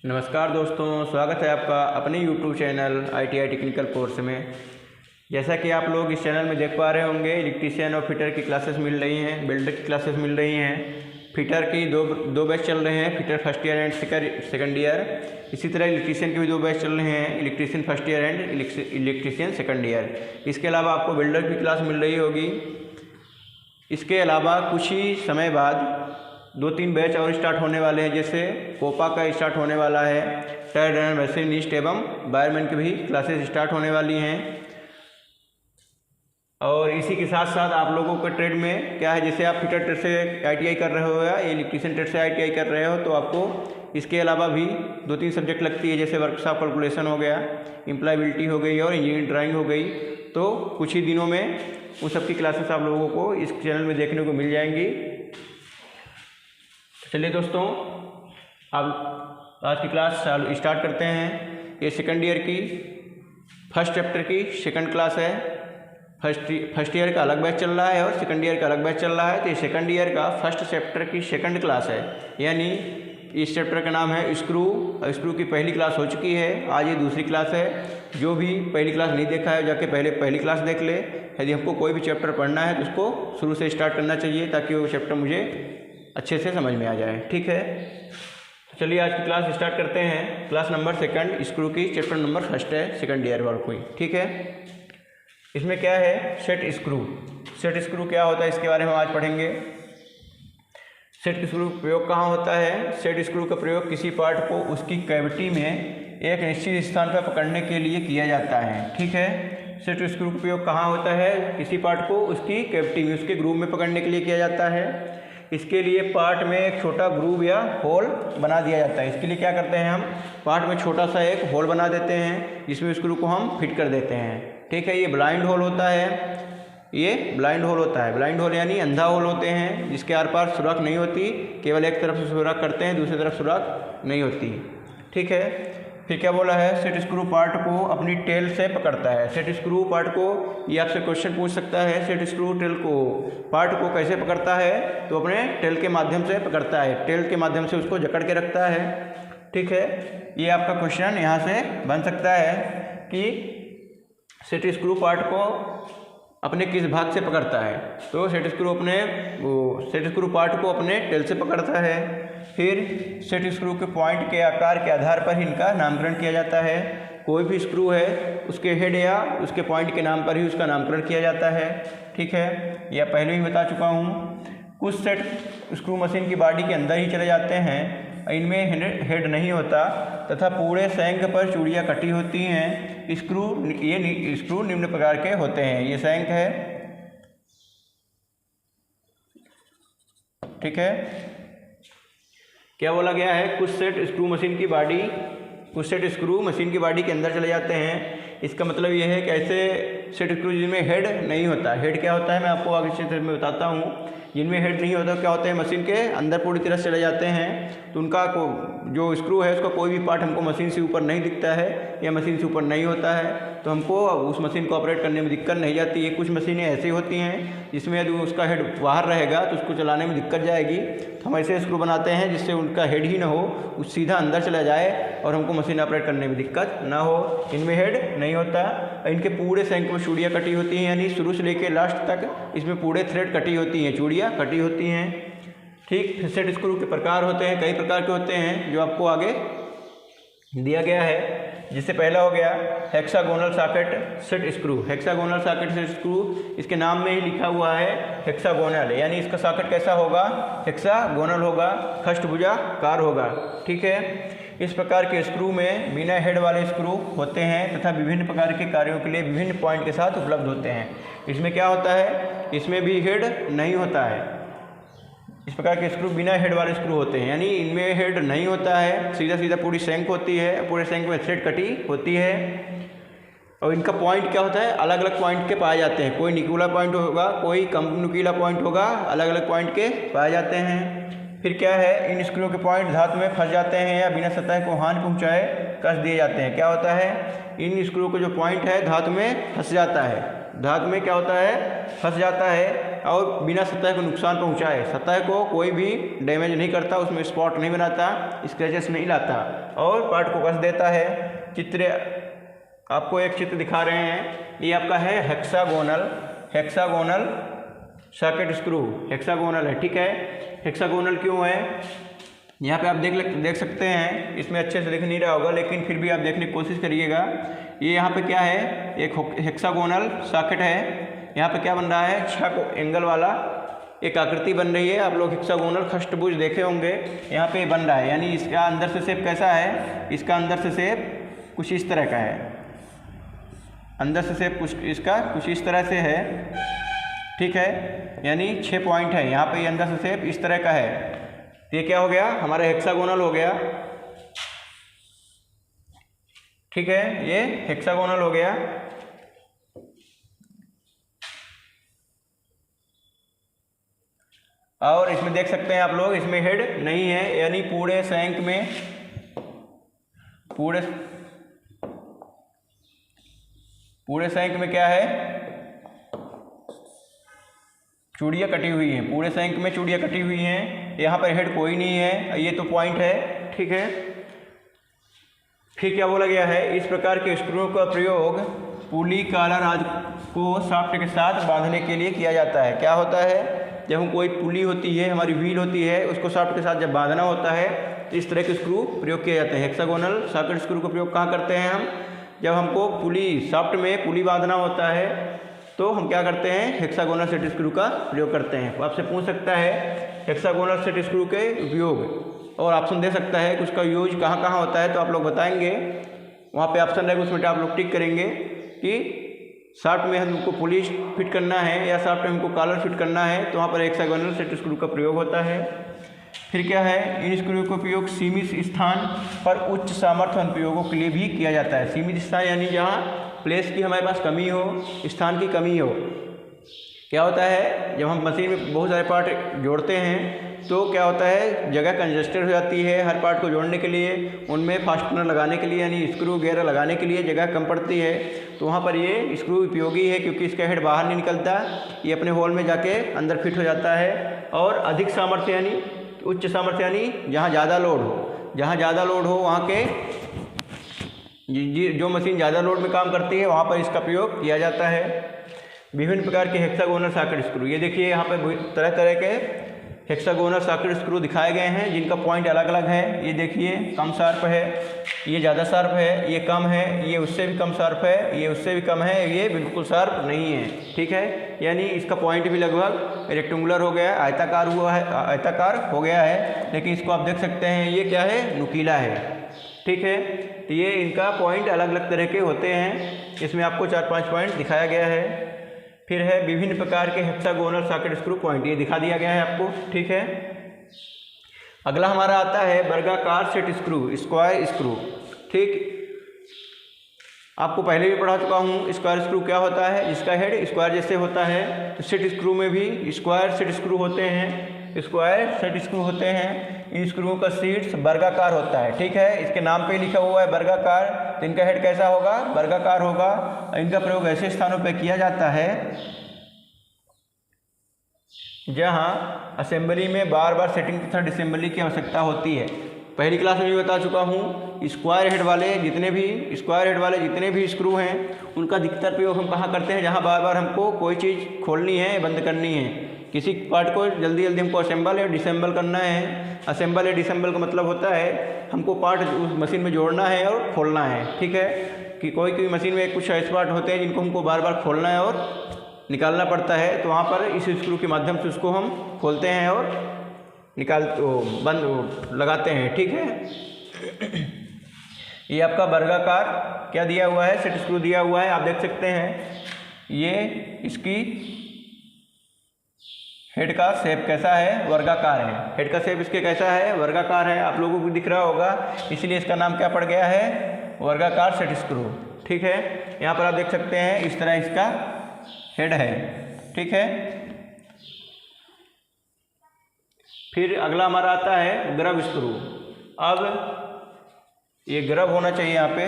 नमस्कार दोस्तों, स्वागत है आपका अपने YouTube channel ITI technical course में। जैसा कि आप लोग इस चैनल में देख पा रहे होंगे, इलेक्ट्रीशियन और फिटर की क्लासेस मिल रही हैं, बिल्डर की क्लासेस मिल रही हैं। फिटर की दो बैच चल रहे हैं, fitter first year and second year. इसी तरह इलेक्ट्रीशियन के भी 2 बैच चल रहे हैं, electrician first year and electrician second year. इसके अलावा आपको बिल्डर की क्लास मिल रही होगी। इसके अलावा कुछ ही समय बाद 2-3 बैच और स्टार्ट होने वाले हैं, जैसे कोपा का स्टार्ट होने वाला है, टायर रनर मशीनिस्ट एवं वायरमैन की भी क्लासेस स्टार्ट होने वाली हैं। और इसी के साथ साथ आप लोगों के ट्रेड में क्या है, जैसे आप फिटर ट्रेड से ITI कर रहे हो या इलेक्ट्रीशियन ट्रेड से ITI कर रहे हो, तो आपको इसके अलावा भी 2-3 सब्जेक्ट लगती है, जैसे वर्कशॉप कैलकुलेशन हो गया, एम्प्लॉयबिलिटी हो गई और इंजीनियरिंग ड्राइंग हो गई। तो कुछ ही दिनों में उन सब की क्लासेस आप लोगों को इस चैनल में देखने को मिल जाएंगी। चलिए दोस्तों, अब आज की क्लास स्टार्ट करते हैं। ये सेकंड ईयर की फर्स्ट चैप्टर की सेकंड क्लास है। फर्स्ट ईयर का अलग बैच चल रहा है और सेकंड ईयर का अलग बैच चल रहा है। तो ये सेकंड ईयर का फर्स्ट चैप्टर की सेकंड क्लास है, यानी इस चैप्टर का नाम है स्क्रू की पहली क्लास हो चुकी है। आज ये दूसरी क्लास है। जो भी पहली क्लास नहीं देखा है, जाके पहले पहली क्लास देख ले। यदि हमको कोई भी चैप्टर पढ़ना है तो उसको शुरू से स्टार्ट करना चाहिए, ताकि वो चैप्टर मुझे अच्छे से समझ में आ जाए। ठीक है, तो चलिए आज की क्लास स्टार्ट करते हैं। क्लास नंबर सेकंड, स्क्रू की चैप्टर नंबर फर्स्ट है, सेकंड ईयर वालों को। ठीक है, इसमें क्या है, सेट स्क्रू क्या होता है, इसके बारे में आज पढ़ेंगे। सेट स्क्रू प्रयोग कहाँ होता है? सेट स्क्रू का प्रयोग किसी पार्ट को उसकी कैविटी में एक निश्चित स्थान पर पकड़ने के लिए किया जाता है। ठीक है, सेट स्क्रू का प्रयोग कहाँ होता है? किसी पार्ट को उसकी कैविटी में, उसके ग्रूव में पकड़ने के लिए किया जाता है। इसके लिए पार्ट में एक छोटा ग्रूव या होल बना दिया जाता है। इसके लिए क्या करते हैं, हम पार्ट में छोटा सा एक होल बना देते हैं, जिसमें स्क्रू को हम फिट कर देते हैं। ठीक है, ये ब्लाइंड होल होता है। ब्लाइंड होल यानी अंधा होल होते हैं, जिसके आर पार सुराख नहीं होती, केवल एक तरफ से सुराख करते हैं, दूसरी तरफ सुराख नहीं होती। ठीक है, फिर क्या बोला है, सेट स्क्रू पार्ट को अपनी टेल से पकड़ता है। सेट स्क्रू पार्ट को, ये आपसे क्वेश्चन पूछ सकता है, सेट स्क्रू पार्ट को कैसे पकड़ता है? तो अपने टेल के माध्यम से पकड़ता है, टेल के माध्यम से उसको जकड़ के रखता है। ठीक है, ये आपका क्वेश्चन यहाँ से बन सकता है कि सेट स्क्रू पार्ट को अपने किस भाग से पकड़ता है। तो सेट स्क्रू पार्ट को अपने टेल से पकड़ता है। फिर सेट स्क्रू के पॉइंट के आकार के आधार पर ही इनका नामकरण किया जाता है। कोई भी स्क्रू है, उसके हेड या उसके पॉइंट के नाम पर ही उसका नामकरण किया जाता है। ठीक है, यह पहले ही बता चुका हूँ। कुछ सेट स्क्रू मशीन की बॉडी के अंदर ही चले जाते हैं, इनमें हेड नहीं होता तथा पूरे शैंक पर चूड़ियाँ कटी होती हैं। ये स्क्रू निम्न प्रकार के होते हैं। ये शैंक है। ठीक है, क्या बोला गया है, कुछ सेट स्क्रू मशीन की बॉडी के अंदर चले जाते हैं। इसका मतलब ये है कि ऐसे सेट स्क्रू जिनमें हेड नहीं होता। हेड क्या होता है, मैं आपको आगे क्षेत्र में बताता हूँ। जिनमें हेड नहीं होता क्या होते हैं, मशीन के अंदर पूरी तरह से चले जाते हैं। तो उनका जो स्क्रू है, उसका कोई भी पार्ट हमको मशीन से ऊपर नहीं दिखता है या मशीन से ऊपर नहीं होता है, तो हमको उस मशीन को ऑपरेट करने में दिक्कत नहीं जाती है। कुछ मशीनें ऐसी होती हैं जिसमें यदि उसका हेड बाहर रहेगा तो उसको चलाने में दिक्कत जाएगी। तो हम ऐसे स्क्रू बनाते हैं जिससे उनका हेड ही ना हो, उस सीधा अंदर चला जाए और हमको मशीन ऑपरेट करने में दिक्कत ना हो। इनमें हेड नहीं होता। इनके पूरे शैंक में चूड़ियाँ कटी होती हैं, यानी शुरू से लेकर लास्ट तक इसमें पूरे थ्रेड कटी होती हैं, चूड़ियाँ कटी होती हैं। ठीक, सेट स्क्रू के प्रकार होते हैं, कई प्रकार के होते हैं, जो आपको आगे दिया गया है। जिससे पहला हो गया हेक्सागोनल सॉकेट सेट स्क्रू। इसके नाम में ही लिखा हुआ है हेक्सागोनल, यानी इसका सॉकेट कैसा होगा, हेक्सागोनल होगा, षष्ठभुजाकार होगा। ठीक है, इस प्रकार के स्क्रू में बिना हेड वाले स्क्रू होते हैं तथा विभिन्न प्रकार के कार्यों के लिए विभिन्न पॉइंट के साथ उपलब्ध होते हैं। इसमें क्या होता है, इसमें भी हेड नहीं होता है। इस प्रकार के स्क्रू बिना हेड वाले स्क्रू होते हैं, यानी इनमें हेड नहीं होता है, सीधा सीधा पूरी शैंक होती है, पूरे शैंक में थ्रेड कटी होती है। और इनका पॉइंट क्या होता है, अलग अलग पॉइंट के पाए जाते हैं। कोई नुकीला पॉइंट होगा, कोई कम नुकीला पॉइंट होगा, अलग अलग पॉइंट के पाए जाते हैं। फिर क्या है, इन स्क्रू के पॉइंट धातु में फंस जाते हैं या बिना सतह को हानि पहुँचाए कस दिए जाते हैं। क्या होता है, इन स्क्रू का जो पॉइंट है धातु में फंस जाता है, धातु में क्या होता है, फंस जाता है। और बिना सतह को नुकसान पहुंचाए। सतह को कोई भी डैमेज नहीं करता, उसमें स्पॉट नहीं बनाता, स्क्रैचेस नहीं लाता और पार्ट को कस देता है। चित्र आपको एक चित्र दिखा रहे हैं, ये आपका है हेक्सागोनल सॉकेट स्क्रू। हेक्सागोनल है, ठीक है। हेक्सागोनल क्यों है, यहाँ पे आप देख सकते हैं, इसमें अच्छे से दिख नहीं रहा होगा लेकिन फिर भी आप देखने की कोशिश करिएगा। ये यहाँ पे क्या है, एक हेक्सागोनल सॉकेट है। यहाँ पे क्या बन रहा है, 6 एंगल वाला एक आकृति बन रही है। आप लोग हेक्सागोनल खष्टभुज देखे होंगे, यहाँ पे बन रहा है। यानी इसका अंदर से शेप कैसा है, इसका अंदर से शेप कुछ इस तरह का है। अंदर से शेप इसका कुछ इस तरह से है, ठीक है। यानी 6 पॉइंट है यहाँ पे, अंदर से शेप इस तरह का है। ये क्या हो गया, हमारा हेक्सागोनल हो गया, ठीक है। ये हेक्सागोनल हो गया। और इसमें देख सकते हैं आप लोग, इसमें हेड नहीं है, यानी पूरे शंक में पूरे शंक में क्या है, चूड़ियाँ कटी हुई हैं। पूरे शंक में चूड़ियाँ कटी हुई हैं। यहाँ पर हेड कोई नहीं है, ये तो पॉइंट है, ठीक है। फिर क्या बोला गया है, इस प्रकार के स्क्रूओं का प्रयोग पुली कॉलर आदि को शाफ्ट के साथ बांधने के लिए किया जाता है। क्या होता है, जब हम कोई पुली होती है, हमारी व्हील होती है, उसको शाफ्ट के साथ जब बांधना होता है तो इस तरह के स्क्रू प्रयोग किए जाते हैं। हेक्सागोनल सॉकेट स्क्रू का प्रयोग कहाँ करते हैं हम, जब हमको पुली शाफ्ट में पुली बांधना होता है तो हम क्या करते हैं, हेक्सागोनल सेट स्क्रू का प्रयोग करते हैं। तो आपसे पूछ सकता है हेक्सागोनल सेट स्क्रू के उपयोग, और ऑप्शन दे सकता है कि उसका यूज कहाँ कहाँ होता है, तो आप लोग बताएंगे। वहाँ पे ऑप्शन रहेगा, उसमें आप लोग टिक करेंगे कि शाफ्ट में हमको पुली फिट करना है या शाफ्ट में हमको कॉलर फिट करना है, तो वहाँ पर हेक्सागोनल सेट स्क्रू का प्रयोग होता है। फिर क्या है, इन स्क्रू का उपयोग सीमित स्थान पर उच्च सामर्थ्य अनुप्रयोगों के लिए भी किया जाता है। सीमित स्थान यानी जहाँ प्लेस की हमारे पास कमी हो, स्थान की कमी हो। क्या होता है, जब हम मशीन में बहुत सारे पार्ट जोड़ते हैं तो क्या होता है, जगह कंजस्टेड हो जाती है। हर पार्ट को जोड़ने के लिए उनमें फास्टनर लगाने के लिए यानी स्क्रू वगैरह लगाने के लिए जगह कम पड़ती है, तो वहाँ पर ये स्क्रू उपयोगी है, क्योंकि इसका हेड बाहर नहीं निकलता, ये अपने होल में जाके अंदर फिट हो जाता है। और अधिक सामर्थ्य यानी उच्च सामर्थ्य यानी जहाँ ज़्यादा लोड हो, वहाँ के जो मशीन ज़्यादा लोड में काम करती है वहाँ पर इसका प्रयोग किया जाता है। विभिन्न प्रकार के हेक्सागोनल सॉकेट स्क्रू, ये देखिए यहाँ पे तरह तरह के हेक्सागोनल सॉकेट स्क्रू दिखाए गए हैं, जिनका पॉइंट अलग अलग है। ये देखिए कम शार्प है, ये ज़्यादा शार्प है, ये कम है, ये उससे भी कम शार्प है, ये उससे भी कम है, ये बिल्कुल शार्प नहीं है, ठीक है। यानी इसका पॉइंट भी लगभग रेक्टेंगुलर हो गया है, आयताकार हो गया है, लेकिन इसको आप देख सकते हैं ये क्या है, नुकीला है, ठीक है। तो ये इनका पॉइंट अलग अलग तरह के होते हैं, इसमें आपको 4-5 पॉइंट दिखाया गया है। फिर है विभिन्न प्रकार के हेक्सागोनल सॉकेट स्क्रू पॉइंट, ये दिखा दिया गया है आपको, ठीक है। अगला हमारा आता है वर्गाकार सेट स्क्रू, स्क्वायर स्क्रू, ठीक। आपको पहले भी पढ़ा चुका हूँ स्क्वायर स्क्रू क्या होता है, जिसका हेड स्क्वायर जैसे होता है। तो सेट स्क्रू में भी स्क्वायर सेट स्क्रू होते हैं, इन स्क्रूओं का शीट्स वर्गाकार होता है, ठीक है। इसके नाम पे लिखा हुआ है वर्गाकार, तो इनका हेड कैसा होगा, वर्गाकार होगा। इनका प्रयोग ऐसे स्थानों पे किया जाता है जहां असेंबली में बार बार सेटिंग तथा डिसेंबली की आवश्यकता होती है। पहली क्लास में भी बता चुका हूँ, स्क्वायर हेड वाले जितने भी स्क्रू हैं उनका अधिकतर प्रयोग हम कहाँ करते हैं, जहाँ बार बार हमको कोई चीज़ खोलनी है, बंद करनी है। किसी पार्ट को जल्दी जल्दी हमको असेंबल या डिसेंबल करना है। असेंबल या डिसेंबल का मतलब होता है हमको पार्ट उस मशीन में जोड़ना है और खोलना है, ठीक है। कि कोई मशीन में कुछ ऐसे पार्ट होते हैं जिनको हमको बार बार खोलना है और निकालना पड़ता है, तो वहाँ पर इस स्क्रू के माध्यम से उसको हम खोलते हैं और बंद लगाते हैं, ठीक है। ये आपका वर्गाकार क्या दिया हुआ है, सेट स्क्रू दिया हुआ है, आप देख सकते हैं। ये इसकी हेड का शेप कैसा है, वर्गाकार है। हेड का शेप इसके कैसा है, वर्गाकार है, आप लोगों को दिख रहा होगा, इसलिए इसका नाम क्या पड़ गया है, वर्गाकार सेट स्क्रू, ठीक है। यहाँ पर आप देख सकते हैं इस तरह इसका हेड है, ठीक है। फिर अगला हमारा आता है ग्रब स्क्रू। अब ये ग्रब होना चाहिए यहाँ पे।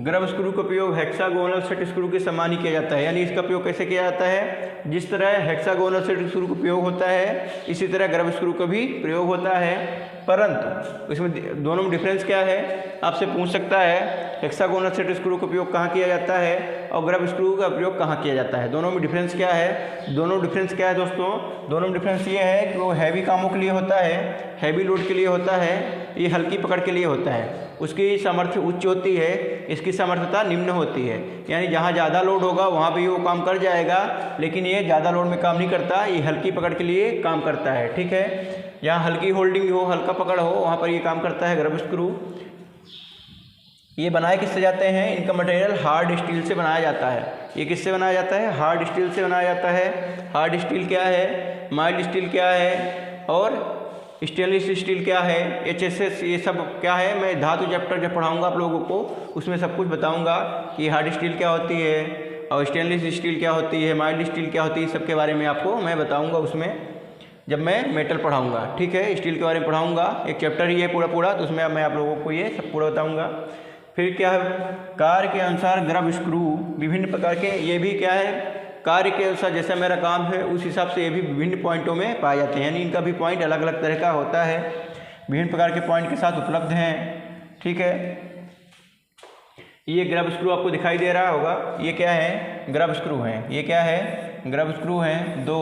ग्रब स्क्रू का प्रयोग हेक्सागोनल सेट स्क्रू के समान ही किया जाता है। यानी इसका प्रयोग कैसे किया जाता है, जिस तरह हेक्सागोनल सेट स्क्रू का प्रयोग होता है इसी तरह ग्रब स्क्रू का भी प्रयोग होता है, परंतु इसमें दोनों में डिफरेंस क्या है आपसे पूछ सकता है। हेक्सागोनल सेट स्क्रू का प्रयोग कहाँ किया जाता है और ग्रब स्क्रू का प्रयोग कहाँ किया जाता है, दोनों में डिफरेंस क्या है। दोनों डिफरेंस क्या है दोस्तों, दोनों में डिफरेंस ये है कि वो हैवी कामों के लिए होता है, हैवी लोड के लिए होता है, ये हल्की पकड़ के लिए होता है। उसकी सामर्थ्य उच्च होती है, इसकी सामर्थ्यता निम्न होती है। यानी जहाँ ज़्यादा लोड होगा वहाँ भी वो काम कर जाएगा, लेकिन ये ज़्यादा लोड में काम नहीं करता, ये हल्की पकड़ के लिए काम करता है। ठीक है, जहाँ हल्की होल्डिंग हो, हल्का पकड़ हो, वहाँ पर ये काम करता है ग्रब स्क्रू। ये बनाए किससे जाते हैं, इनका मटेरियल हार्ड स्टील से बनाया जाता है। ये किससे बनाया जाता है, हार्ड स्टील से बनाया जाता है। हार्ड स्टील क्या है, माइल्ड स्टील क्या है और स्टेनलेस स्टील क्या है, HSS ये सब क्या है। मैं धातु चैप्टर जब पढ़ाऊंगा आप लोगों को उसमें सब कुछ बताऊंगा कि हार्ड स्टील क्या होती है और स्टेनलेस स्टील क्या होती है, माइल्ड स्टील क्या होती है, सब के बारे में आपको मैं बताऊंगा उसमें जब मैं मेटल पढ़ाऊंगा। ठीक है, स्टील के बारे में पढ़ाऊंगा, एक चैप्टर ही है पूरा तो उसमें मैं आप लोगों को ये सब पूरा बताऊँगा। फिर क्या है, कार्य के अनुसार ग्रब स्क्रू विभिन्न प्रकार के, ये भी क्या है कार्य के अनुसार जैसा मेरा काम है उस हिसाब से ये भी विभिन्न पॉइंटों में पाए जाते हैं। यानी इनका भी पॉइंट अलग अलग तरह का होता है, विभिन्न प्रकार के पॉइंट के साथ उपलब्ध हैं। ठीक है, ये ग्रब स्क्रू आपको दिखाई दे रहा होगा, ये क्या है, ग्रब स्क्रू हैं। ये क्या है, ग्रब स्क्रू हैं, 2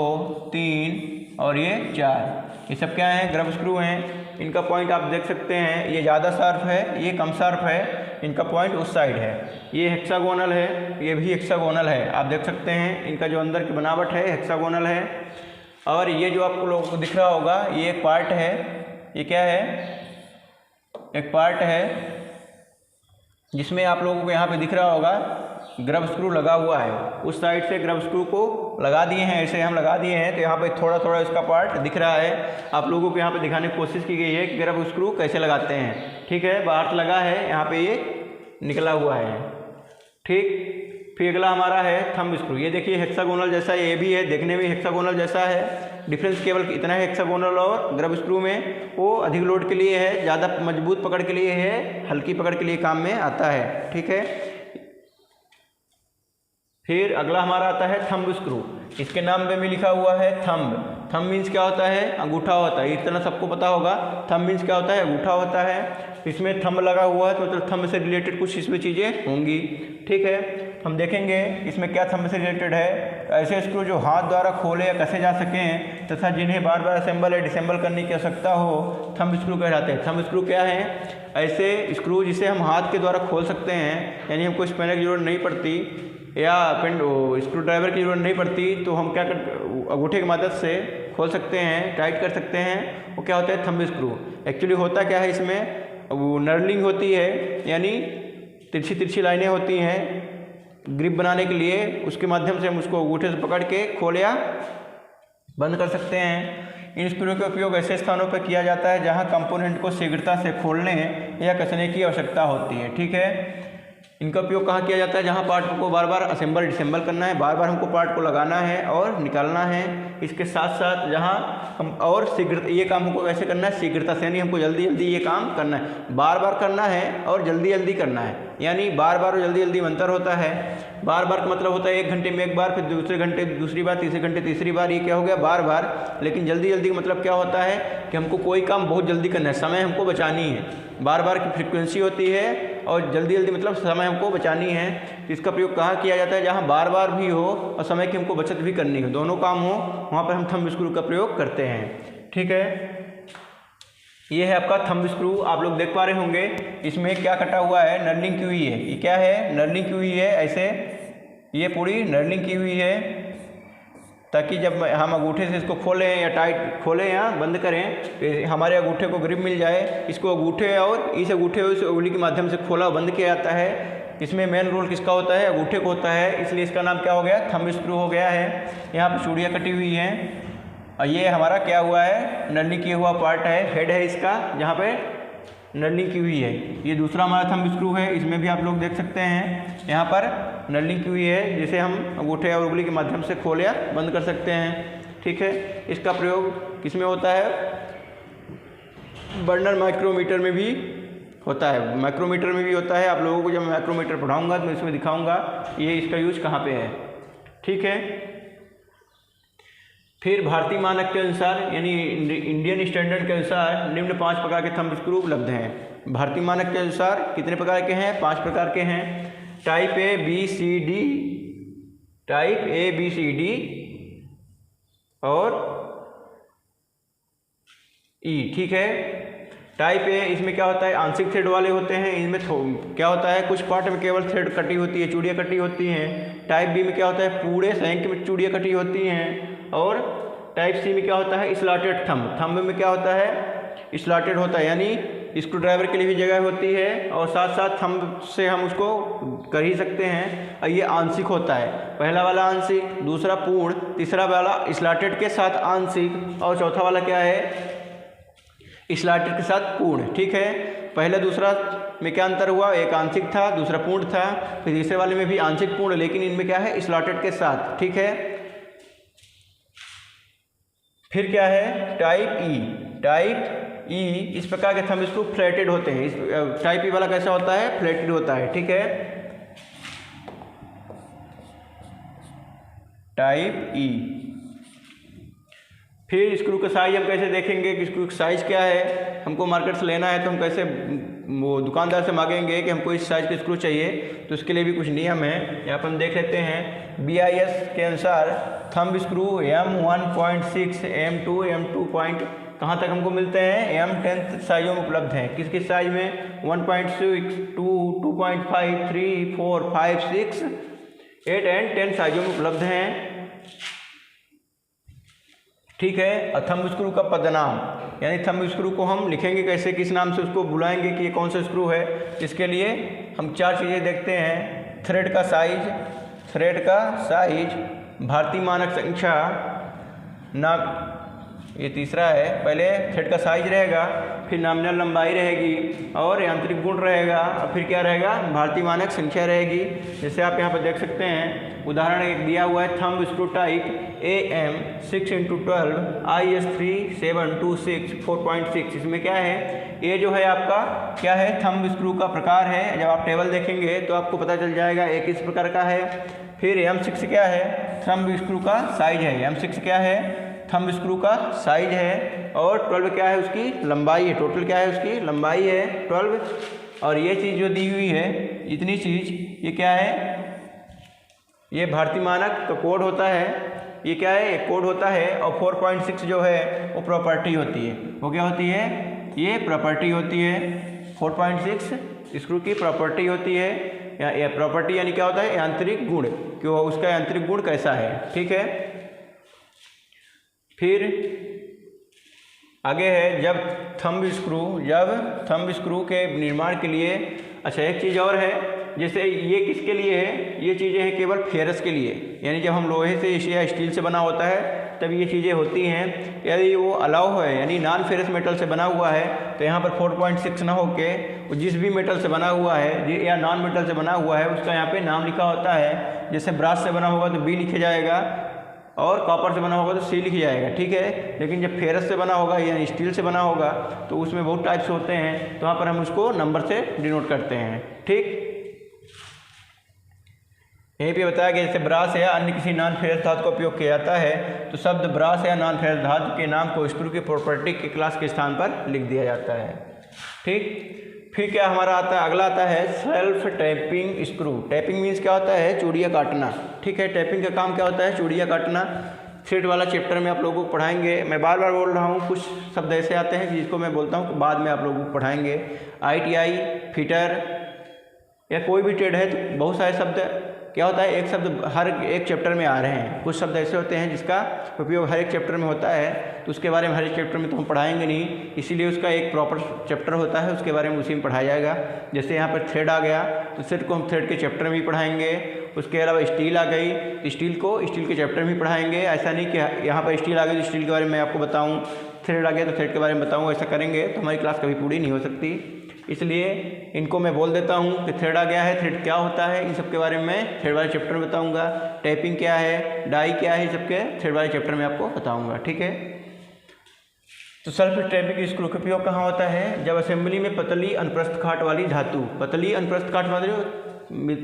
3 और ये 4, ये सब क्या है, ग्रब स्क्रू हैं। इनका पॉइंट आप देख सकते हैं, ये ज़्यादा शार्प है, ये कम शार्प है, इनका पॉइंट उस साइड है। ये हेक्सागोनल है, ये भी हेक्सागोनल है, आप देख सकते हैं इनका जो अंदर की बनावट है हेक्सागोनल है। और ये जो आपको लोगों को दिख रहा होगा ये एक पार्ट है, ये क्या है, एक पार्ट है जिसमें आप लोगों को यहाँ पे दिख रहा होगा ग्रब स्क्रू लगा हुआ है। उस साइड से ग्रब स्क्रू को लगा दिए हैं, ऐसे हम लगा दिए हैं, तो यहाँ पे थोड़ा थोड़ा इसका पार्ट दिख रहा है। आप लोगों को यहाँ पे दिखाने की कोशिश की गई है कि ग्रब स्क्रू कैसे लगाते हैं। ठीक है, बाहर लगा है, यहाँ पे ये निकला हुआ है। ठीक, फिर अगला हमारा है थंब स्क्रू। ये देखिए हेक्सागोनल जैसा ये भी है, देखने में हेक्सागोनल जैसा है, डिफरेंस केवल इतना है हेक्सागोनल और ग्रब स्क्रू में, वो अधिक लोड के लिए है, ज़्यादा मजबूत पकड़ के लिए है, हल्की पकड़ के लिए काम में आता है। ठीक है, फिर अगला हमारा आता है थंब स्क्रू। इसके नाम पे भी लिखा हुआ है थंब। थंब मीन्स क्या होता है, अंगूठा होता है, इतना सबको पता होगा। थंब मीन्स क्या होता है, अंगूठा होता है। इसमें थंब लगा हुआ है तो मतलब थंब से रिलेटेड कुछ इसमें चीज़ें होंगी। ठीक है, हम देखेंगे इसमें क्या थंब से रिलेटेड है। ऐसे स्क्रू जो हाथ द्वारा खोले या कसे जा सकें तथा जिन्हें बार बार असेंबल या डिसेंबल करने की आवश्यकता हो, थंब स्क्रू कहलाते हैं। थंब स्क्रू क्या है, ऐसे स्क्रू जिसे हम हाथ के द्वारा खोल सकते हैं, यानी हमको स्पैनर की जरूरत नहीं पड़ती या स्क्रू ड्राइवर की जरूरत नहीं पड़ती, तो हम क्या अंगूठे की मदद से खोल सकते हैं, टाइट कर सकते हैं। वो क्या होता है, थंब स्क्रू। एक्चुअली होता क्या है, इसमें वो नर्लिंग होती है, यानी तिरछी तिरछी लाइनें होती हैं ग्रिप बनाने के लिए, उसके माध्यम से हम उसको अंगूठे से पकड़ के खोल या बंद कर सकते हैं। इन स्क्रू का उपयोग ऐसे स्थानों पर किया जाता है जहां कंपोनेंट को शीघ्रता से खोलने या कसने की आवश्यकता होती है। ठीक है, इनका उपयोग कहाँ किया जाता है, जहाँ पार्ट को बार बार असेंबल डिसेंबल करना है, बार बार हमको पार्ट को लगाना है और निकालना है। इसके साथ साथ जहाँ हम और शीघ्र ये काम हमको कैसे करना है, शीघ्रता से, यानी हमको जल्दी जल्दी ये काम करना है, बार बार करना है और जल्दी जल्दी करना है। यानी बार बार और जल्दी जल्दी में अंतर होता है। बार बार का मतलब होता है 1 घंटे में एक बार, फिर दूसरे घंटे दूसरी बार, तीसरे घंटे तीसरी बार, ये क्या हो गया, बार बार। लेकिन जल्दी जल्दी का मतलब क्या होता है कि हमको कोई काम बहुत जल्दी करना है, समय हमको बचानी है। बार बार की फ्रिक्वेंसी होती है और जल्दी जल्दी मतलब समय हमको बचानी है। तो इसका प्रयोग कहाँ किया जाता है, जहाँ बार बार भी हो और समय की हमको बचत भी करनी हो, दोनों काम हो, वहाँ पर हम थंब स्क्रू का प्रयोग करते हैं। ठीक है, ये है आपका थंब स्क्रू, आप लोग देख पा रहे होंगे। इसमें क्या कटा हुआ है, नर्लिंग की हुई है। ये क्या है, नर्लिंग की हुई है, ऐसे ये पूरी नर्लिंग की हुई है, ताकि जब हम अंगूठे से इसको खोलें या टाइट खोलें या बंद करें तो हमारे अंगूठे को ग्रिप मिल जाए। इसको अंगूठे और इस अंगूठे और इस उंगली के माध्यम से खोला बंद किया जाता है। इसमें मेन रोल किसका होता है, अंगूठे को होता है, इसलिए इसका नाम क्या हो गया, थंब स्क्रू हो गया है। यहाँ पर चूड़ियाँ कटी हुई हैं और ये हमारा क्या हुआ है, नर्लिंग किया हुआ पार्ट है, हेड है इसका, जहाँ पे नर्लिंग की हुई है। ये दूसरा हमारा थंब स्क्रू है, इसमें भी आप लोग देख सकते हैं यहाँ पर नर्लिंग की हुई है, जिसे हम अंगूठे और उंगली के माध्यम से खोल या बंद कर सकते हैं। ठीक है, इसका प्रयोग किस में होता है, बर्नर माइक्रोमीटर में भी होता है, माइक्रोमीटर में भी होता है। आप लोगों को जब मैं माइक्रोमीटर पढ़ाऊंगा तो मैं इसमें दिखाऊंगा ये इसका यूज कहाँ पे है, ठीक है। फिर भारतीय मानक के अनुसार यानी इंडियन स्टैंडर्ड के अनुसार निम्न 5 प्रकार के थंब स्क्रू उपलब्ध हैं। भारतीय मानक के अनुसार कितने प्रकार के हैं? 5 प्रकार के हैं। Type A B C D, type A B C D और ई, ठीक है। टाइप ए इसमें क्या होता है, आंशिक थ्रेड वाले होते हैं। इनमें क्या होता है, कुछ पार्ट में केवल थ्रेड कटी होती है, चूड़ियाँ कटी होती हैं। टाइप बी में क्या होता है, पूरे संख्य में चूड़ियाँ कटी होती हैं। और टाइप सी में क्या होता है, स्लॉटेड थंब। थंब में क्या होता है, स्लॉटेड होता है, यानी स्क्रू ड्राइवर के लिए भी जगह होती है और साथ साथ थंब से हम उसको कर ही सकते हैं। और ये आंशिक होता है, पहला वाला आंशिक, दूसरा पूर्ण, तीसरा वाला स्लॉटेड के साथ आंशिक और चौथा वाला क्या है, स्लॉटेड के साथ पूर्ण, ठीक है। पहले दूसरा में क्या अंतर हुआ, एक आंशिक था, दूसरा पूर्ण था। फिर तीसरे वाले में भी आंशिक पूर्ण, लेकिन इनमें क्या है, स्लॉटेड के साथ, ठीक है। फिर क्या है, टाइप ई। टाइप ई इस प्रकार के थंब स्क्रू फ्लैटेड होते हैं। इस टाइप ई वाला कैसा होता है, फ्लैटेड होता है, ठीक है। टाइप ई। फिर स्क्रू का साइज हम कैसे देखेंगे कि स्क्रू का साइज क्या है। हमको मार्केट से लेना है तो हम कैसे वो दुकानदार से मांगेंगे कि हमको इस साइज़ के स्क्रू चाहिए, तो इसके लिए भी कुछ नियम है, यहाँ पर हम देख लेते हैं। BIS के अनुसार thumb screw M1.6, M2, M2 point कहाँ तक हमको मिलते हैं, M10 साइजों में उपलब्ध हैं। किस किस साइज में, 1.6, 2, 2.5, 3, 4, 5, 6, 8 एंड 10 साइजों में उपलब्ध हैं, ठीक है। थंब स्क्रू का पदनाम, यानी थंब स्क्रू को हम लिखेंगे कैसे, किस नाम से उसको बुलाएंगे कि ये कौन सा स्क्रू है। इसके लिए हम 4 चीज़ें देखते हैं। थ्रेड का साइज, थ्रेड का साइज, भारतीय मानक संख्या, ना ये तीसरा है। पहले थ्रेड का साइज रहेगा, फिर नॉमिनल लंबाई रहेगी और यांत्रिक गुण रहेगा, और फिर क्या रहेगा, भारतीय मानक संख्या रहेगी। जैसे आप यहाँ पर देख सकते हैं, उदाहरण एक दिया हुआ है, thumb screw type AM 6x12 IS3726 4.6। इसमें क्या है, ये जो है आपका क्या है, थंब स्क्रू का प्रकार है। जब आप टेबल देखेंगे तो आपको पता चल जाएगा एक किस प्रकार का है। फिर M6 क्या है, थंब स्क्रू का साइज है। M6 क्या है, थंब स्क्रू का साइज है। और 12 क्या है, उसकी लंबाई है। टोटल क्या है, उसकी लंबाई है 12। और ये चीज़ जो दी हुई है, इतनी चीज़, ये क्या है, ये भारतीय मानक का कोड होता है। ये क्या है, एक कोड होता है। और 4.6 जो है वो प्रॉपर्टी होती है। वो क्या होती है, ये प्रॉपर्टी होती है। 4.6 स्क्रू की प्रॉपर्टी होती है। या प्रॉपर्टी यानी क्या होता है, यांत्रिक गुण, कि वो उसका यांत्रिक गुण कैसा है, ठीक है। फिर आगे है, जब थंब स्क्रू के निर्माण के लिए, अच्छा एक चीज़ और है, जैसे ये किसके लिए है, ये चीज़ें हैं केवल फेरस के लिए, यानी जब हम लोहे से या स्टील से बना होता है तब ये चीज़ें होती हैं। यदि वो अलाउ है, यानी नॉन फेरस मेटल से बना हुआ है, तो यहाँ पर 4.6 ना होके जिस भी मेटल से बना हुआ है या नॉन मेटल से बना हुआ है उसका यहाँ पे नाम लिखा होता है। जैसे ब्रास से बना होगा तो B लिखा जाएगा और कॉपर से बना होगा तो C लिखा जाएगा, ठीक है। लेकिन जब फेरस से बना होगा या स्टील से बना होगा तो उसमें बहुत टाइप्स होते हैं, तो वहाँ पर हम उसको नंबर से डिनोट करते हैं, ठीक। यहीं पे बताया गया जैसे ब्रास या अन्य किसी नॉन फेरस धातु का उपयोग किया जाता है तो शब्द ब्रास या नॉन फेरस धातु के नाम को स्क्रू की प्रॉपर्टी के क्लास के स्थान पर लिख दिया जाता है, ठीक। फिर क्या हमारा आता है, अगला आता है self tapping screw. Tapping means क्या होता है, चूड़ियाँ काटना, ठीक है। टैपिंग का काम क्या होता है, चूड़ियाँ काटना। थ्रेड वाला चैप्टर में आप लोगों को पढ़ाएंगे। मैं बार बार बोल रहा हूँ, कुछ शब्द ऐसे आते हैं जिसको मैं बोलता हूँ बाद में आप लोगों को पढ़ाएंगे। ITI, फिटर या कोई भी ट्रेड है तो बहुत सारे शब्द क्या होता है, एक शब्द हर एक चैप्टर में आ रहे हैं। कुछ शब्द ऐसे होते हैं जिसका उपयोग हर एक चैप्टर में होता है, तो उसके बारे में हर एक चैप्टर में तो हम पढ़ाएंगे नहीं, इसीलिए उसका एक प्रॉपर चैप्टर होता है, उसके बारे में उसी में पढ़ाया जाएगा। जैसे यहाँ पर थ्रेड आ गया तो थ्रेड को हम थ्रेड के चैप्टर में भी पढ़ाएंगे। उसके अलावा स्टील आ गई तो स्टील को स्टील के चैप्टर में भी पढ़ाएंगे। ऐसा नहीं कि यहाँ पर स्टील आ गई तो स्टील के बारे में आपको बताऊँ, थ्रेड आ गया तो थ्रेड के बारे में बताऊँ। ऐसा करेंगे तो हमारी क्लास कभी पूरी नहीं हो सकती, इसलिए इनको मैं बोल देता हूँ कि थ्रेड आ गया है, थ्रेड क्या होता है, इन सब के बारे में थ्रेड वाले चैप्टर में बताऊँगा। टैपिंग क्या है, डाई क्या है, सबके थ्रेड वाले चैप्टर में आपको बताऊँगा, ठीक है। तो सेल्फ टैपिंग स्क्रू का उपयोग कहाँ होता है? जब असेंबली में पतली अनुप्रस्थ काट वाली धातु, पतली अनुप्रस्थ काट वाली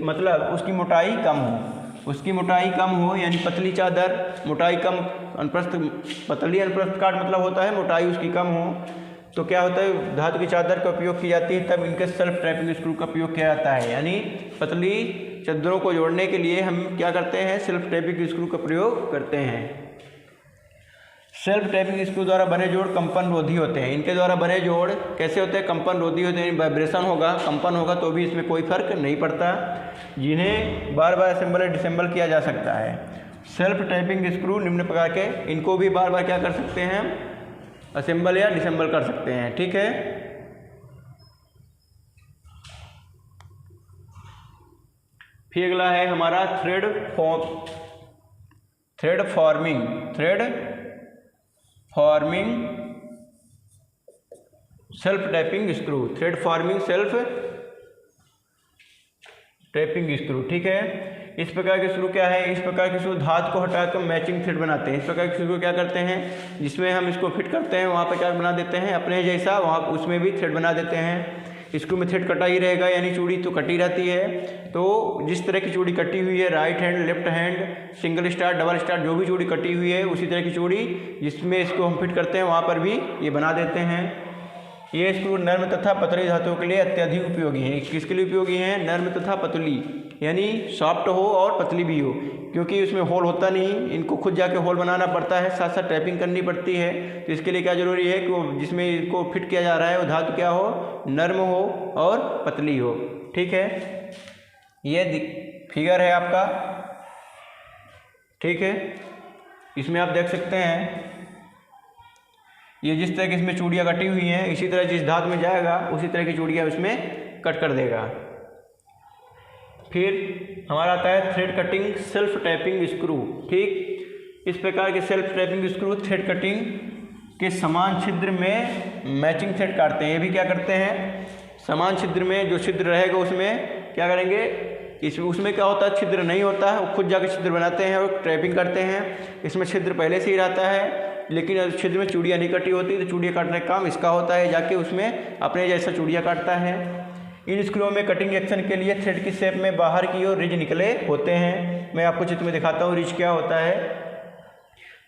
मतलब उसकी मोटाई कम हो, उसकी मोटाई कम हो, यानी पतली चादर, मोटाई कम, अनुप्रस्थ पतली अनुप्रस्थ काट मतलब होता है मोटाई उसकी कम हो, तो क्या होता है धातु की चादर का उपयोग की जाती है, तब इनके सेल्फ टैपिंग स्क्रू का उपयोग किया जाता है। यानी पतली चादरों को जोड़ने के लिए हम क्या करते हैं? सेल्फ टैपिंग स्क्रू का प्रयोग करते हैं। सेल्फ टैपिंग स्क्रू द्वारा बने जोड़ कंपन रोधी होते हैं। इनके द्वारा बने जोड़ कैसे होते हैं? कंपन रोधी होते हैं, वाइब्रेशन होगा, कंपन होगा तो भी इसमें कोई फर्क नहीं पड़ता, जिन्हें बार बार असेंबल या डिसेंबल किया जा सकता है। सेल्फ टैपिंग स्क्रू निम्न प्रकार के, इनको भी बार बार क्या कर सकते हैं? असेंबल या डिसेंबल कर सकते हैं। ठीक है, फिर अगला है हमारा thread forming self tapping screw, thread forming self tapping screw. ठीक है, इस प्रकार के स्क्रू क्या है? इस प्रकार के स्क्रू धातु को हटाकर मैचिंग थ्रेड बनाते हैं। इस प्रकार के स्क्रू क्या करते हैं? जिसमें हम इसको फिट करते हैं वहाँ पर क्या बना देते हैं? अपने जैसा वहाँ उसमें भी थ्रेड बना देते हैं। स्क्रू में थ्रेड कटा ही रहेगा, यानी चूड़ी तो कटी रहती है। तो जिस तरह की चूड़ी कटी हुई है, right hand, left hand, single star, double star, जो भी चूड़ी कटी हुई है उसी तरह की चूड़ी जिसमें इसको हम फिट करते हैं वहाँ पर भी ये बना देते हैं। ये स्क्रू नर्म तथा पतली धातुओं के लिए अत्यधिक उपयोगी हैं। किसके लिए उपयोगी हैं? नर्म तथा पतली, यानी सॉफ्ट हो और पतली भी हो, क्योंकि उसमें होल होता नहीं, इनको खुद जाके होल बनाना पड़ता है, साथ साथ टैपिंग करनी पड़ती है। तो इसके लिए क्या जरूरी है कि वो जिसमें इसको फिट किया जा रहा है वो धातु क्या हो? नर्म हो और पतली हो। ठीक है, ये फिगर है आपका। ठीक है, इसमें आप देख सकते हैं ये जिस तरह की इसमें चूड़ियाँ कटी हुई हैं, इसी तरह जिस धातु में जाएगा उसी तरह की चूड़ियाँ उसमें कट कर देगा। फिर हमारा आता है thread cutting self tapping screw. ठीक, इस प्रकार के self tapping screw thread cutting के समान छिद्र में मैचिंग थ्रेड काटते हैं। ये भी क्या करते हैं? समान छिद्र में जो छिद्र रहेगा उसमें क्या करेंगे? उसमें क्या होता है? छिद्र नहीं होता है, वो खुद जाके छिद्र बनाते हैं और टैपिंग करते हैं। इसमें छिद्र पहले से ही रहता है, लेकिन छिद्र में चूड़ियाँ नहीं कटी होती, तो चूड़ियाँ काटने का काम इसका होता है, जाके उसमें अपने जैसा चूड़ियाँ काटता है। इन स्क्रूओं में कटिंग एक्शन के लिए थ्रेड की शेप में बाहर की ओर रिज निकले होते हैं। मैं आपको चित्र में दिखाता हूँ रिज क्या होता है,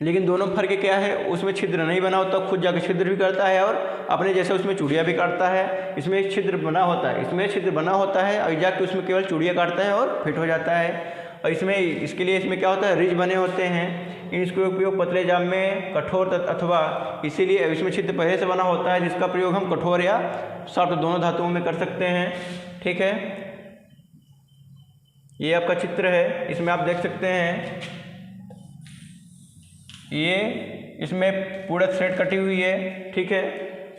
लेकिन दोनों फर्क क्या है? उसमें छिद्र नहीं बना होता, खुद जाके छिद्र भी करता है और अपने जैसे उसमें चूड़ियाँ भी काटता है। इसमें एक छिद्र बना होता है, इसमें छिद्र बना होता है और जाके उसमें केवल चूड़ियाँ काटता है और फिट हो जाता है। और इसमें इसके लिए इसमें क्या होता है? रिज बने होते हैं। इन स्क्रू का उपयोग पतले जाम में कठोर अथवा इसीलिए इसमें छिद्र पहले से बना होता है, जिसका प्रयोग हम कठोर या सॉफ्ट दोनों धातुओं में कर सकते हैं। ठीक है, ये आपका चित्र है, इसमें आप देख सकते हैं ये इसमें पूरा थ्रेड कटी हुई है। ठीक है,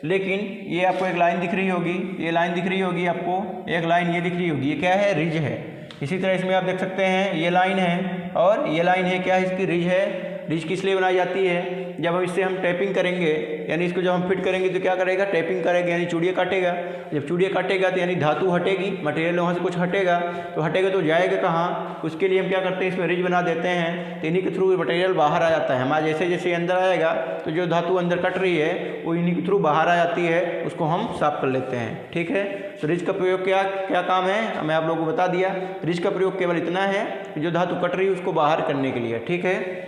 लेकिन ये आपको एक लाइन दिख रही होगी, ये लाइन दिख रही होगी आपको, एक लाइन ये दिख रही होगी, ये क्या है? रिज है। इसी तरह इसमें आप देख सकते हैं ये लाइन है और ये लाइन है, क्या है? इसकी रिज है। रिज किस लिए बनाई जाती है? जब हम इससे हम टैपिंग करेंगे, यानी इसको जब हम फिट करेंगे तो क्या करेगा? टैपिंग करेगा, यानी चूड़ियाँ काटेगा। जब चूड़ियाँ काटेगा तो यानी धातु हटेगी, मटेरियल वहाँ से कुछ हटेगा, तो हटेगा तो जाएगा कहाँ? उसके लिए हम क्या करते हैं? इसमें रिज बना देते हैं, तो इन्हीं के थ्रू मटेरियल बाहर आ जाता है। हमारा जैसे जैसे अंदर आएगा तो जो धातु अंदर कट रही है वो इन्हीं के थ्रू बाहर आ जाती है, उसको हम साफ कर लेते हैं। ठीक है, तो रिज का प्रयोग क्या क्या काम है मैं आप लोगों को बता दिया। रिज का प्रयोग केवल इतना है कि जो धातु कट रही है उसको बाहर करने के लिए। ठीक है,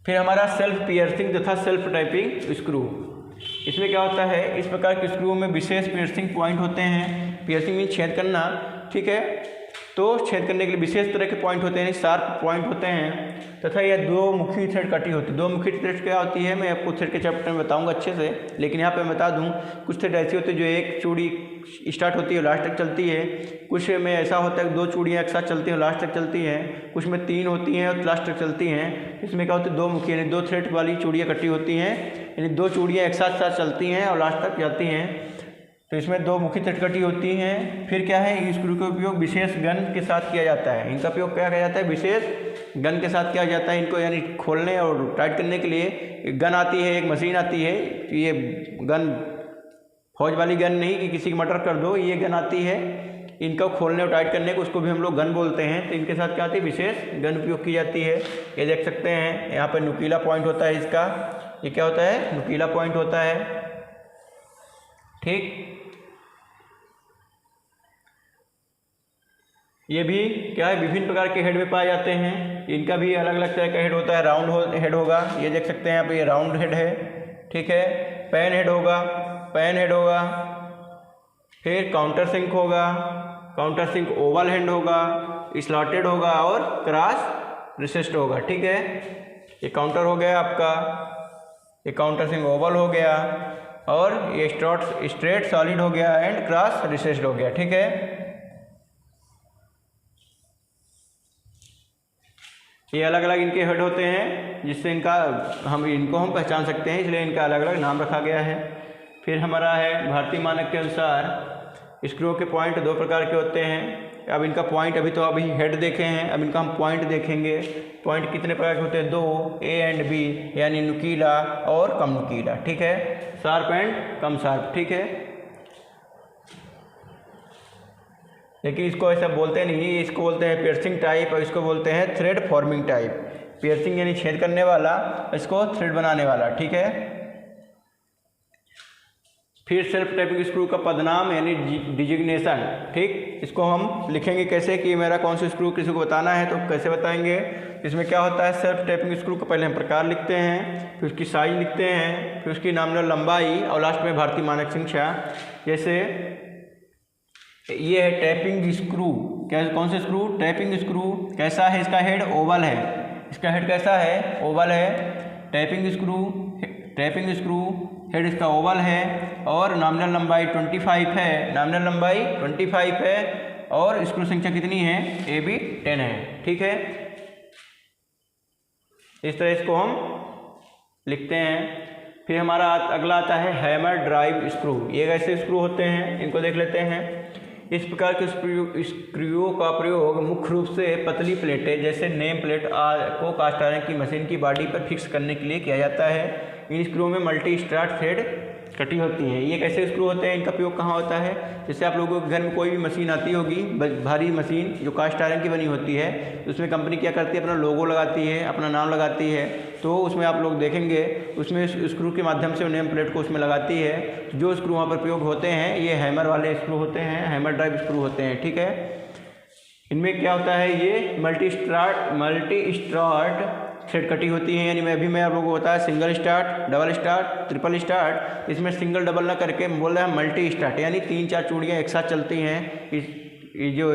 फिर हमारा सेल्फ पियर्सिंग तथा सेल्फ टाइपिंग स्क्रू। इसमें क्या होता है? इस प्रकार के स्क्रू में विशेष पियर्सिंग पॉइंट होते हैं। पियर्सिंग मीन छेद करना। ठीक है, तो छेद करने के लिए विशेष तरह के पॉइंट होते हैं, शार्प पॉइंट होते हैं, तथा यह दो मुखी थ्रेड कटी होती है। दो मुखी थ्रेड क्या होती है मैं आपको थ्रेड के चैप्टर में बताऊंगा अच्छे से, लेकिन यहाँ पे मैं बता दूं कुछ थ्रेड ऐसी होती है जो एक चूड़ी स्टार्ट होती है लास्ट तक चलती है, कुछ में ऐसा होता है दो चूड़ियाँ एक साथ चलती हैं लास्ट तक चलती हैं, कुछ में तीन होती हैं और लास्ट तक चलती हैं। इसमें क्या होता है? दो मुखी यानी दो थ्रेड वाली चूड़ियाँ कटी होती हैं, यानी दो चूड़ियाँ एक साथ साथ चलती हैं और लास्ट तक जाती हैं। तो इसमें दो मुख्य थ्रेड कटी होती हैं। फिर क्या है? स्क्रू का उपयोग विशेष गन के साथ किया जाता है। इनका उपयोग क्या किया जाता है? विशेष गन के साथ किया जाता है। इनको यानी खोलने और टाइट करने के लिए एक गन आती है, एक मशीन आती है। ये गन फौज वाली गन नहीं कि किसी की मर्डर कर दो, ये गन आती है इनका खोलने और टाइट करने को, उसको भी हम लोग गन बोलते हैं। तो इनके साथ क्या आती है? विशेष गन उपयोग की जाती है। ये देख सकते हैं यहाँ पर नुकीला पॉइंट होता है इसका, ये क्या होता है, नुकीला पॉइंट होता है। ठीक, ये भी क्या है, विभिन्न प्रकार के हेड में पाए जाते हैं। इनका भी अलग अलग तरह का हेड होता है। राउंड हेड होगा, ये देख सकते हैं यहाँ पे, ये राउंड हेड है। ठीक है, पैन हेड होगा, पैन हेड होगा। फिर काउंटर सिंक होगा, काउंटर सिंक ओवल हेड होगा, स्लॉटेड होगा और क्रॉस रिसेस्ड होगा। ठीक है, ये काउंटर हो गया आपका, ये काउंटर सिंक ओवल हो गया और ये स्ट्रेट सॉलिड हो गया एंड क्रॉस रिसेस्ड हो गया। ठीक है, ये अलग अलग इनके हेड होते हैं, जिससे इनको हम पहचान सकते हैं, इसलिए इनका अलग अलग नाम रखा गया है। फिर हमारा है भारतीय मानक के अनुसार स्क्रू के पॉइंट दो प्रकार के होते हैं। अब इनका पॉइंट अभी हेड देखे हैं, अब इनका हम पॉइंट देखेंगे। पॉइंट कितने प्रकार के होते हैं, दो, ए एंड बी, यानी नुकीला और कम नुकीला। ठीक है, शार्प एंड कम शार्प। ठीक है, लेकिन इसको ऐसा बोलते नहीं, इसको बोलते हैं पियर्सिंग टाइप और इसको बोलते हैं थ्रेड फॉर्मिंग टाइप। पियर्सिंग यानी छेद करने वाला, इसको थ्रेड बनाने वाला। ठीक है, फिर सेल्फ टैपिंग स्क्रू का पदनाम यानी डिजिग्नेशन। ठीक, इसको हम लिखेंगे कैसे कि मेरा कौन सा स्क्रू किसी को बताना है, तो कैसे बताएंगे। इसमें क्या होता है, सेल्फ टैपिंग स्क्रू का पहले हम प्रकार लिखते हैं, फिर उसकी साइज लिखते हैं, फिर उसकी नॉमिनल लंबाई और लास्ट में भारतीय मानक संख्या। जैसे ये है टैपिंग स्क्रू, क्या कौन सा स्क्रू, टैपिंग स्क्रू। कैसा है इसका हेड, ओवल है। इसका हेड कैसा है, ओवल है। टैपिंग स्क्रू हेड इसका ओवल है और नॉमिनल लंबाई 25 है, नॉमिनल लंबाई 25 है और स्क्रू संख्या कितनी है, ए बी 10 है। ठीक है, इस तरह इसको हम लिखते हैं। फिर हमारा अगला आता है हैमर ड्राइव स्क्रू। ये कैसे स्क्रू होते हैं, इनको देख लेते हैं। इस प्रकार के स्क्रूओं का प्रयोग मुख्य रूप से पतली प्लेटें जैसे नेम प्लेट को कास्ट आयरन की मशीन की बॉडी पर फिक्स करने के लिए किया जाता है। इन स्क्रूओं में मल्टी स्टार्ट थ्रेड कटी होती हैं। ये कैसे स्क्रू होते हैं, इनका प्रयोग कहाँ होता है, जैसे आप लोगों के घर में कोई भी मशीन आती होगी, भारी मशीन जो कास्ट आयरन की बनी होती है, उसमें कंपनी क्या करती है, अपना लोगो लगाती है, अपना नाम लगाती है। तो उसमें आप लोग देखेंगे, उसमें स्क्रू के माध्यम से नेम प्लेट को उसमें लगाती है। जो स्क्रू वहाँ पर प्रयोग होते हैं ये हैमर वाले स्क्रू होते हैं, हैमर ड्राइव स्क्रू होते हैं। ठीक है, इनमें क्या होता है, ये मल्टी स्टार्ट थ्रेड कटी होती है। यानी मैं आप लोगों को बताया single start, double start, triple start. इसमें सिंगल डबल ना करके बोल रहे हैं मल्टी स्टार्ट, यानी 3-4 चूड़ियाँ एक साथ चलती हैं। ये जो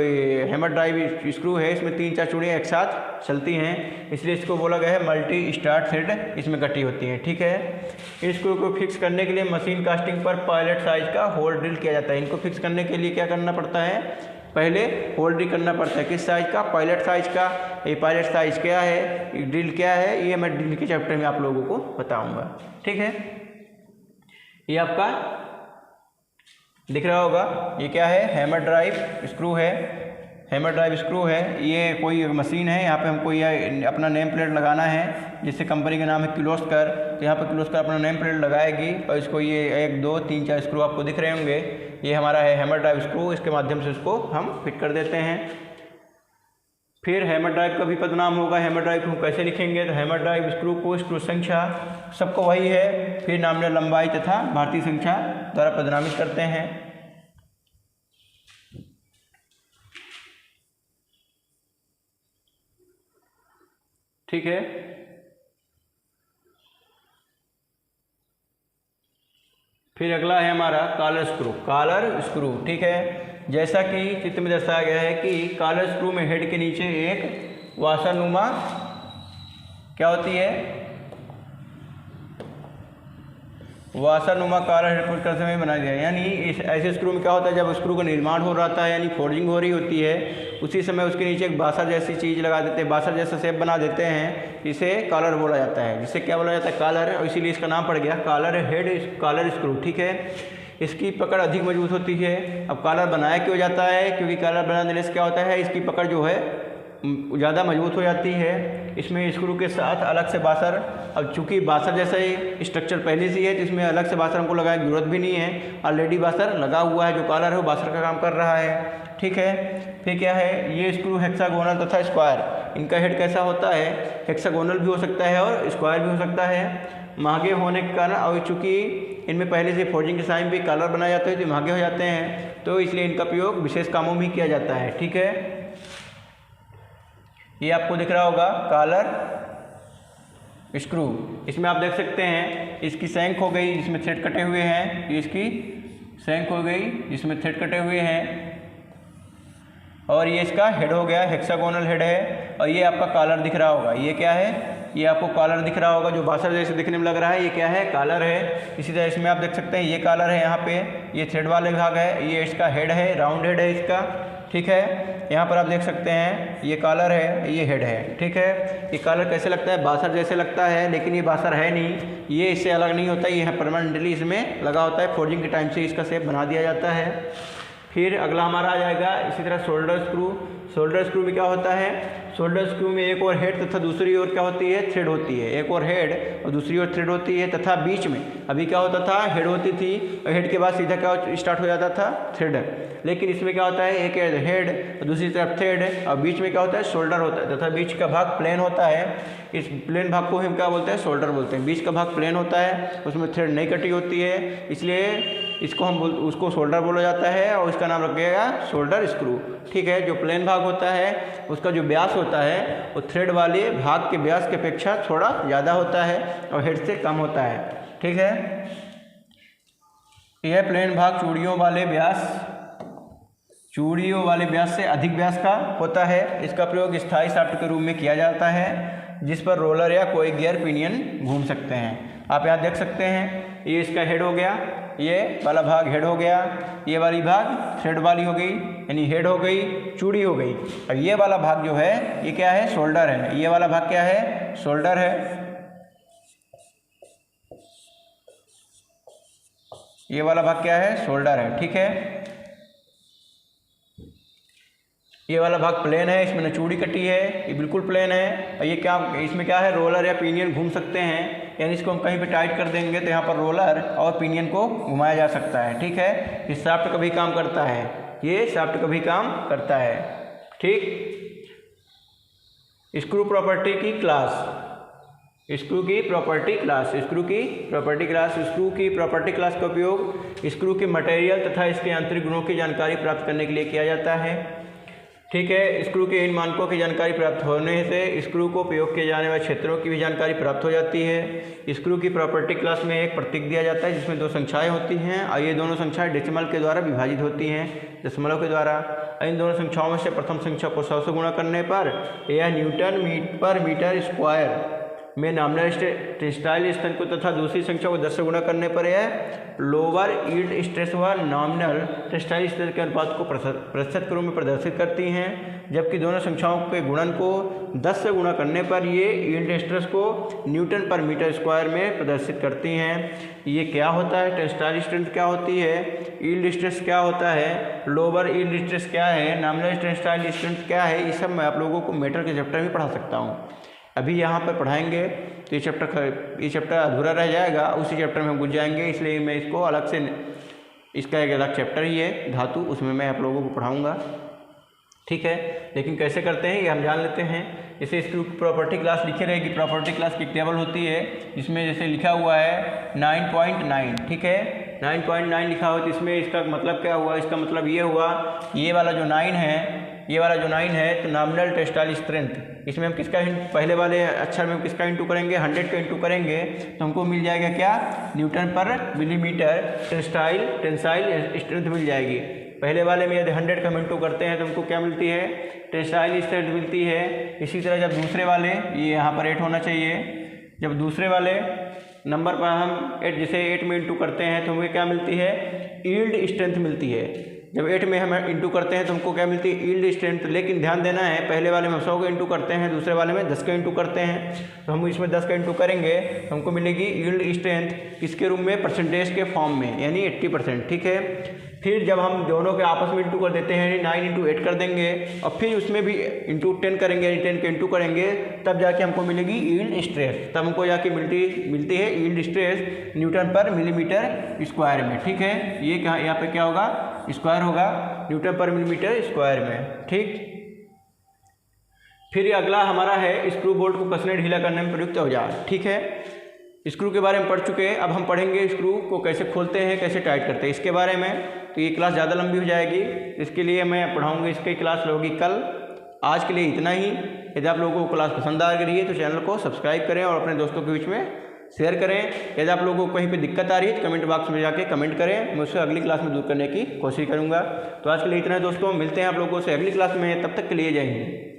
हैमर ड्राइव स्क्रू है इसमें 3-4 चूड़ियाँ एक साथ चलती हैं, इसलिए इसको बोला गया है मल्टी स्टार्ट थ्रेड इसमें कटी होती हैं। ठीक है, इस स्क्रू को फिक्स करने के लिए मशीन कास्टिंग पर पायलट साइज का होल ड्रिल किया जाता है। इनको फिक्स करने के लिए क्या करना पड़ता है, पहले होल ड्रिल करना पड़ता है। किस साइज का, पायलट साइज का। ये पायलट साइज क्या है, ड्रिल क्या है, ये मैं ड्रिल के चैप्टर में आप लोगों को बताऊंगा। ठीक है, ये आपका दिख रहा होगा, ये क्या है, हैमर ड्राइव स्क्रू है। हैमर ड्राइव स्क्रू है, ये कोई मशीन है। यहाँ पे हमको ये अपना नेम प्लेट लगाना है, जिससे कंपनी का नाम है किर्लोस्कर। तो यहाँ पे किर्लोस्कर अपना नेम प्लेट लगाएगी और इसको ये 1, 2, 3, 4 स्क्रू आपको दिख रहे होंगे। ये हमारा है हैमर ड्राइव स्क्रू, इसके माध्यम से इसको हम फिट कर देते हैं। फिर हैमर ड्राइव का भी पदनाम होगा। हैमर ड्राइव को कैसे लिखेंगे, तो हैमर ड्राइव स्क्रू को स्क्रू संख्या सबको वही है, फिर नॉमिनल लंबाई तथा भारतीय संख्या द्वारा पदनामित करते हैं। ठीक है, फिर अगला है हमारा कॉलर स्क्रू। कॉलर स्क्रू, ठीक है, जैसा कि चित्र में दर्शाया गया है कि कॉलर स्क्रू में हेड के नीचे एक वाशरनुमा क्या होती है, वाशरनुमा कॉलर हेड पुट करते हुए बनाया गया है। यानी इस ऐसे स्क्रू में क्या होता है, जब स्क्रू का निर्माण हो रहा है यानी फोर्जिंग हो रही होती है, उसी समय उसके नीचे एक बासर जैसी चीज़ लगा देते हैं, बासर जैसा शेप बना देते हैं, इसे कॉलर बोला जाता है। जिसे क्या बोला जाता है, कॉलर, और इसीलिए इसका नाम पड़ गया कॉलर हेड कॉलर स्क्रू। ठीक है, इसकी पकड़ अधिक मजबूत होती है। अब कॉलर बनाया क्यों जाता है, क्योंकि कॉलर बना देने से क्या होता है, इसकी पकड़ जो है ज़्यादा मजबूत हो जाती है। इसमें स्क्रू के साथ अलग से बासर, अब चूंकि बासर जैसा ही स्ट्रक्चर पहले से है तो इसमें अलग से बासर हमको लगाने की जरूरत भी नहीं है, ऑलरेडी बासर लगा हुआ है। जो कॉलर है वो बासर का काम कर रहा है। ठीक है, फिर क्या है, ये स्क्रू हेक्सागोनल तथा स्क्वायर, इनका हेड कैसा होता है, हेक्सागोनल भी हो सकता है और स्क्वायर भी हो सकता है। महंगे होने के कारण और चूँकि इनमें पहले से फोर्जिंग के साइन भी कलर बनाए जाते हैं तो महंगे हो जाते हैं, तो इसलिए इनका प्रयोग विशेष कामों में किया जाता है। ठीक है, ये आपको दिख रहा होगा कॉलर स्क्रू। इसमें आप देख सकते हैं इसकी सैंक हो गई जिसमें थ्रेड कटे हुए हैं, ये इसकी सैंक हो गई जिसमें थ्रेड कटे हुए हैं, और ये इसका हेड हो गया, हेक्सागोनल हेड है। और ये आपका कॉलर दिख रहा होगा, ये क्या है, ये आपको कॉलर दिख रहा होगा जो बासर जैसे दिखने में लग रहा है, ये क्या है, कॉलर है। इसी तरह इसमें आप देख सकते हैं ये कॉलर है, यहाँ पे ये थ्रेड वाले भाग है, ये इसका हेड है, राउंड हेड है इसका। ठीक है, यहाँ पर आप देख सकते हैं ये कॉलर है, ये हेड है। ठीक है, ये कॉलर कैसे लगता है, बासर जैसे लगता है, लेकिन ये बासर है नहीं, ये इससे अलग नहीं होता, ये परमानेंटली इसमें लगा होता है, फोर्जिंग के टाइम से इसका शेप बना दिया जाता है। फिर अगला हमारा आ जाएगा इसी तरह शोल्डर स्क्रू। शोल्डर स्क्रू में क्या होता है, शोल्डर स्क्रू में एक और हेड तथा दूसरी ओर क्या होती है, थ्रेड होती है। एक और हेड और दूसरी ओर थ्रेड होती है, तथा बीच में अभी क्या होता था, हेड होती थी और हेड के बाद सीधा क्या स्टार्ट हो जाता था, थ्रेड। लेकिन इसमें क्या होता है, एक हेड और दूसरी तरफ थ्रेड और बीच में क्या होता है, शोल्डर होता है, तथा बीच का भाग प्लेन होता है। इस प्लेन भाग को हम क्या बोलते हैं, शोल्डर बोलते हैं। बीच का भाग प्लेन होता है, उसमें थ्रेड नहीं कटी होती है, इसलिए इसको हम उसको शोल्डर बोला जाता है और इसका नाम रखिएगा शोल्डर स्क्रू। ठीक है, जो प्लेन भाग होता है उसका जो व्यास होता है वो थ्रेड वाले भाग के व्यास की अपेक्षा थोड़ा ज़्यादा होता है और हेड से कम होता है। ठीक है, यह प्लेन भाग चूड़ियों वाले व्यास से अधिक व्यास का होता है। इसका प्रयोग स्थायी शाफ्ट के रूप में किया जाता है जिस पर रोलर या कोई गियर पिनियन घूम सकते हैं। आप यहाँ देख सकते हैं ये इसका हेड हो गया, ये वाला भाग हेड हो गया, ये वाली भाग थ्रेड वाली हो गई, यानी हेड हो गई, चूड़ी हो गई। और ये वाला भाग जो है ये क्या है, शोल्डर है। ये वाला भाग क्या है, शोल्डर है। ये वाला भाग क्या है, शोल्डर है। ठीक है, ये वाला भाग प्लेन है, इसमें न चूड़ी कटी है, ये बिल्कुल प्लेन है। और ये क्या, इसमें क्या है, रोलर या पिनियन घूम सकते हैं, यानी इसको हम कहीं पे टाइट कर देंगे तो यहाँ पर रोलर और पिनियन को घुमाया जा सकता है। ठीक है, ये शाफ्ट का भी काम करता है, ये शाफ्ट का भी काम करता है। ठीक, स्क्रू प्रॉपर्टी की क्लास, स्क्रू की प्रॉपर्टी क्लास का उपयोग स्क्रू के मटेरियल तथा इसके आंतरिक गुणों की जानकारी प्राप्त करने के लिए किया जाता है। ठीक है, स्क्रू के इन मानकों की जानकारी प्राप्त होने से स्क्रू को प्रयोग किए जाने वाले क्षेत्रों की भी जानकारी प्राप्त हो जाती है। स्क्रू की प्रॉपर्टी क्लास में एक प्रतीक दिया जाता है जिसमें दो संख्याएं होती हैं और ये दोनों संख्याएं डेसिमल के द्वारा विभाजित होती हैं, दशमलव के द्वारा। इन दोनों संख्याओं में से प्रथम संख्या को 100 से गुणा करने पर यह न्यूटन पर मीटर स्क्वायर में नॉमिनल टेंसाइल स्ट्रेंथ को तथा दूसरी संख्या को 10 से गुणा करने पर यह लोअर यील्ड स्ट्रेस व नॉमिनल टेंसाइल स्ट्रेंथ के अनुपात को प्रतिशत के रूप में प्रदर्शित करती हैं, जबकि दोनों संख्याओं के गुणन को 10 से गुणा करने पर ये यील्ड स्ट्रेस को न्यूटन पर मीटर स्क्वायर में प्रदर्शित करती हैं। ये क्या होता है, टेंसाइल स्ट्रेंथ क्या होती है, यील्ड स्ट्रेस क्या होता है, लोअर यील्ड स्ट्रेस क्या है, नॉमिनल टेंसाइल स्ट्रेंथ क्या है, ये सब मैं आप लोगों को मेटल के चैप्टर में पढ़ा सकता हूँ। अभी यहाँ पर पढ़ाएंगे तो ये चैप्टर अधूरा रह जाएगा, उसी चैप्टर में हम घुस जाएंगे, इसलिए मैं इसको अलग से, इसका एक अलग चैप्टर ही है धातु, उसमें मैं आप लोगों को पढ़ाऊँगा। ठीक है, लेकिन कैसे करते हैं ये हम जान लेते हैं। जैसे स्क्रू की प्रॉपर्टी क्लास लिखी रहेगी, प्रॉपर्टी क्लास की टेबल होती है जिसमें जैसे लिखा हुआ है 9.9, ठीक है, 9.9 लिखा हुआ, तो इसमें इसका मतलब क्या हुआ, इसका मतलब ये हुआ ये वाला जो 9 है तो नॉमिनल टेंसाइल स्ट्रेंथ, इसमें हम किसका पहले वाले अक्षर में हम किसका इंटू करेंगे, 100 का इंटू करेंगे तो हमको मिल जाएगा क्या, न्यूटन पर मिलीमीटर टेंसाइल स्ट्रेंथ मिल जाएगी। पहले वाले में यदि 100 का हम इंटू करते हैं तो हमको क्या मिलती है, टेंसाइल स्ट्रेंथ मिलती है। इसी तरह जब दूसरे वाले, ये यहाँ पर 8 होना चाहिए, जब दूसरे वाले नंबर पर हम 8 जैसे 8 में इंटू करते हैं तो हमें क्या मिलती है, यील्ड स्ट्रेंथ मिलती है। जब 8 में हम इंटू करते हैं तो हमको क्या मिलती है, यील्ड स्ट्रेंथ। लेकिन ध्यान देना है, पहले वाले में 100 का इंटू करते हैं, दूसरे वाले में 10 का इंटू करते हैं, तो हम इसमें 10 का इंटू करेंगे तो हमको मिलेगी यील्ड स्ट्रेंथ किसके रूप में, परसेंटेज के फॉर्म में, यानी 80%। ठीक है, फिर जब हम दोनों के आपस में इंटू कर देते हैं, 9 × 8 कर देंगे और फिर उसमें भी इंटू 10 करेंगे, 10 के इंटू करेंगे, तब जाके हमको मिलेगी यील्ड स्ट्रेस, तब हमको जाके मिलती है यील्ड स्ट्रेस न्यूटन पर मिलीमीटर स्क्वायर में। ठीक है, ये कहाँ, यहाँ पे क्या होगा, स्क्वायर होगा, न्यूटन पर मिलीमीटर स्क्वायर में। ठीक, फिर अगला हमारा है स्क्रू बोल्ट को कसने ढीला करने में प्रयुक्त औजार। ठीक है, स्क्रू के बारे में पढ़ चुके हैं, अब हम पढ़ेंगे स्क्रू को कैसे खोलते हैं, कैसे टाइट करते हैं इसके बारे में। तो ये क्लास ज़्यादा लंबी हो जाएगी, इसके लिए मैं पढ़ाऊँगी, इसकी क्लास होगी कल। आज के लिए इतना ही। यदि आप लोगों को क्लास पसंद आ रही है तो चैनल को सब्सक्राइब करें और अपने दोस्तों के बीच में शेयर करें। यदि आप लोगों को कहीं पे दिक्कत आ रही है तो कमेंट बॉक्स में जाके कमेंट करें, मैं उससे अगली क्लास में दूर करने की कोशिश करूँगा। तो आज के लिए इतना है दोस्तों, मिलते हैं आप लोगों से अगली क्लास में, तब तक के लिए जय हिंद।